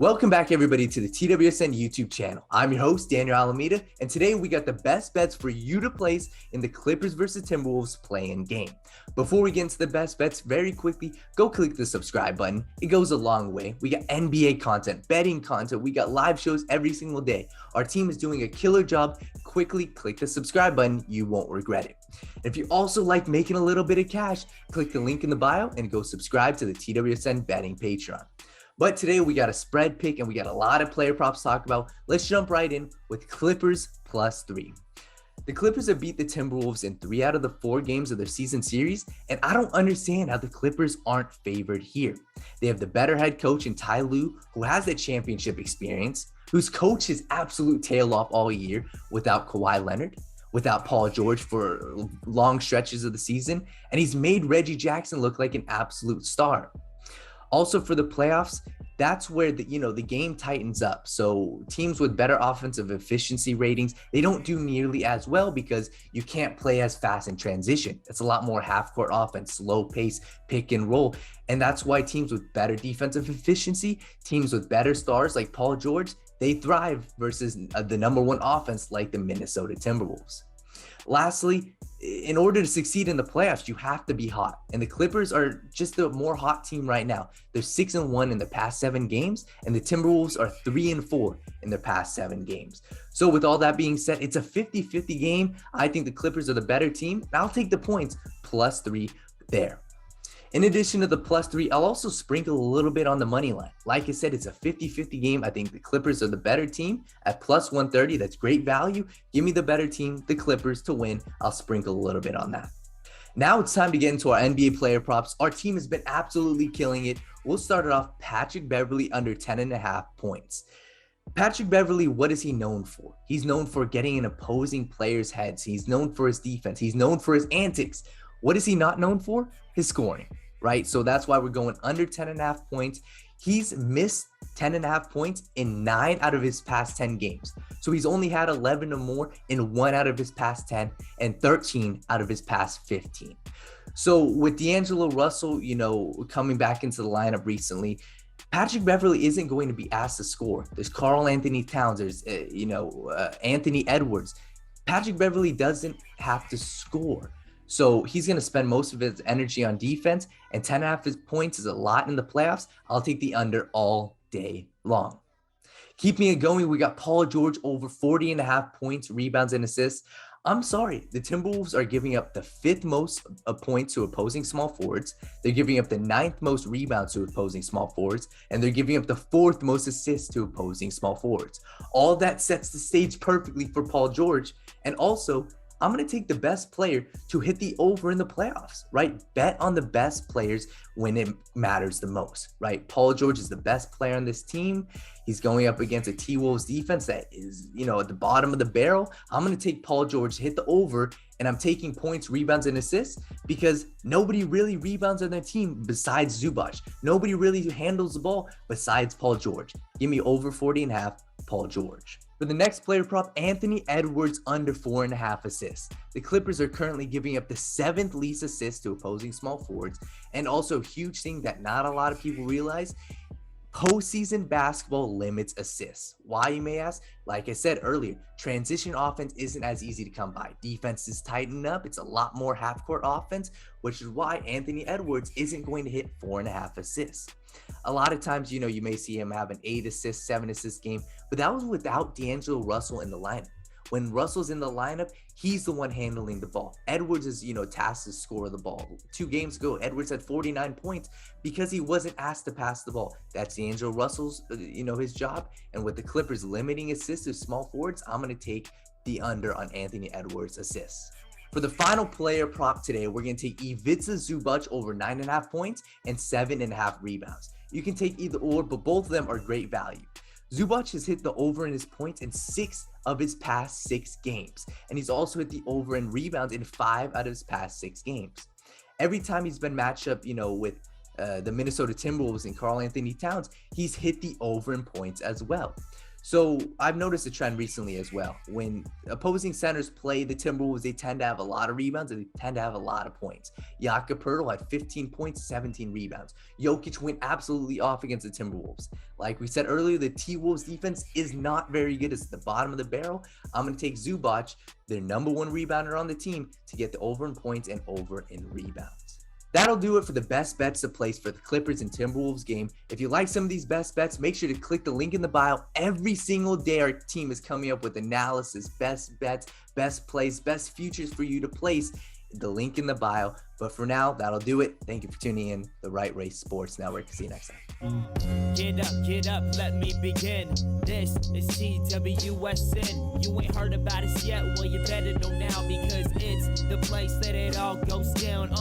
Welcome back, everybody, to the TWSN YouTube channel. I'm your host, Daniel Alameda, and today we got the best bets for you to place in the Clippers versus Timberwolves play-in game. Before we get into the best bets, very quickly, go click the subscribe button. It goes a long way. We got NBA content, betting content, we got live shows every single day. Our team is doing a killer job. Quickly click the subscribe button. You won't regret it. If you also like making a little bit of cash, click the link in the bio and go subscribe to the TWSN betting Patreon. But today we got a spread pick and we got a lot of player props to talk about. Let's jump right in with Clippers +3. The Clippers have beat the Timberwolves in 3 out of the 4 games of their season series, and I don't understand how the Clippers aren't favored here. They have the better head coach in Ty Lue, who has that championship experience, who's coached his absolute tail off all year without Kawhi Leonard, without Paul George for long stretches of the season, and he's made Reggie Jackson look like an absolute star. Also for the playoffs, that's where the game tightens up. So teams with better offensive efficiency ratings, they don't do nearly as well because you can't play as fast in transition. It's a lot more half-court offense, slow pace, pick and roll. And that's why teams with better defensive efficiency, teams with better stars like Paul George, they thrive versus the number one offense like the Minnesota Timberwolves. Lastly, in order to succeed in the playoffs, you have to be hot. And the Clippers are just a more hot team right now. They're 6-1 in the past 7 games, and the Timberwolves are 3-4 in their past 7 games. So with all that being said, it's a 50-50 game. I think the Clippers are the better team. I'll take the points +3 there. In addition to the +3, I'll also sprinkle a little bit on the money line. Like I said, it's a 50-50 game. I think the Clippers are the better team at +130. That's great value. Give me the better team, the Clippers, to win. I'll sprinkle a little bit on that. Now it's time to get into our NBA player props. Our team has been absolutely killing it. We'll start it off Patrick Beverley under 10.5 points. Patrick Beverley, what is he known for? He's known for getting in opposing players' heads. He's known for his defense. He's known for his antics. What is he not known for? His scoring, right? So that's why we're going under 10.5 points. He's missed 10.5 points in 9 out of his past 10 games. So he's only had 11 or more in 1 out of his past 10 and 13 out of his past 15. So with D'Angelo Russell, coming back into the lineup recently, Patrick Beverley isn't going to be asked to score. There's Karl-Anthony Towns. There's, Anthony Edwards. Patrick Beverley doesn't have to score. So he's going to spend most of his energy on defense, and 10.5 points is a lot in the playoffs. I'll take the under all day long. Keeping it going, we got Paul George over 40.5 points, rebounds, and assists. I'm sorry, the Timberwolves are giving up the 5th most points to opposing small forwards. They're giving up the 9th most rebounds to opposing small forwards, and they're giving up the 4th most assists to opposing small forwards. All that sets the stage perfectly for Paul George, and also, I'm going to take the best player to hit the over in the playoffs, right? Bet on the best players when it matters the most, right? Paul George is the best player on this team. He's going up against a T-Wolves defense that is, at the bottom of the barrel. I'm going to take Paul George to hit the over, and I'm taking points, rebounds, and assists because nobody really rebounds on their team besides ZUBAC. Nobody really handles the ball besides Paul George. Give me over 40.5, Paul George. For the next player prop, Anthony Edwards under 4.5 assists. The Clippers are currently giving up the 7th least assists to opposing small forwards. And also a huge thing that not a lot of people realize, postseason basketball limits assists. Why, you may ask? Like I said earlier, transition offense isn't as easy to come by. Defenses tighten up. It's a lot more half-court offense, which is why Anthony Edwards isn't going to hit 4.5 assists. A lot of times, you may see him have an 8 assist, 7 assist game, but that was without D'Angelo Russell in the lineup. When Russell's in the lineup, he's the one handling the ball. Edwards is, tasked to score the ball. 2 games ago, Edwards had 49 points because he wasn't asked to pass the ball. That's D'Angelo Russell's, his job. And with the Clippers limiting assists to small forwards, I'm going to take the under on Anthony Edwards' assists. For the final player prop today, we're going to take Ivica ZUBAC over 9.5 points and 7.5 rebounds. You can take either or, but both of them are great value. ZUBAC has hit the over in his points in 6 of his past 6 games, and he's also hit the over in rebounds in 5 out of his past 6 games. Every time he's been matched up, with the Minnesota Timberwolves and Karl-Anthony Towns, he's hit the over in points as well. So I've noticed a trend recently as well. When opposing centers play the Timberwolves, they tend to have a lot of rebounds and they tend to have a lot of points. Jakob had 15 points, 17 rebounds. Jokic went absolutely off against the Timberwolves. Like we said earlier, the T-Wolves defense is not very good. It's the bottom of the barrel. I'm going to take ZUBAC, their number one rebounder on the team, to get the over in points and over in rebounds. That'll do it for the best bets to place for the Clippers and Timberwolves game. If you like some of these best bets, make sure to click the link in the bio. Every single day, our team is coming up with analysis, best bets, best plays, best futures for you to place. The link in the bio. But for now, that'll do it. Thank you for tuning in. The Right Race Sports Network. See you next time. Get up, let me begin. This is TWSN. You ain't heard about us yet? Well, you better know now because it's the place that it all goes down.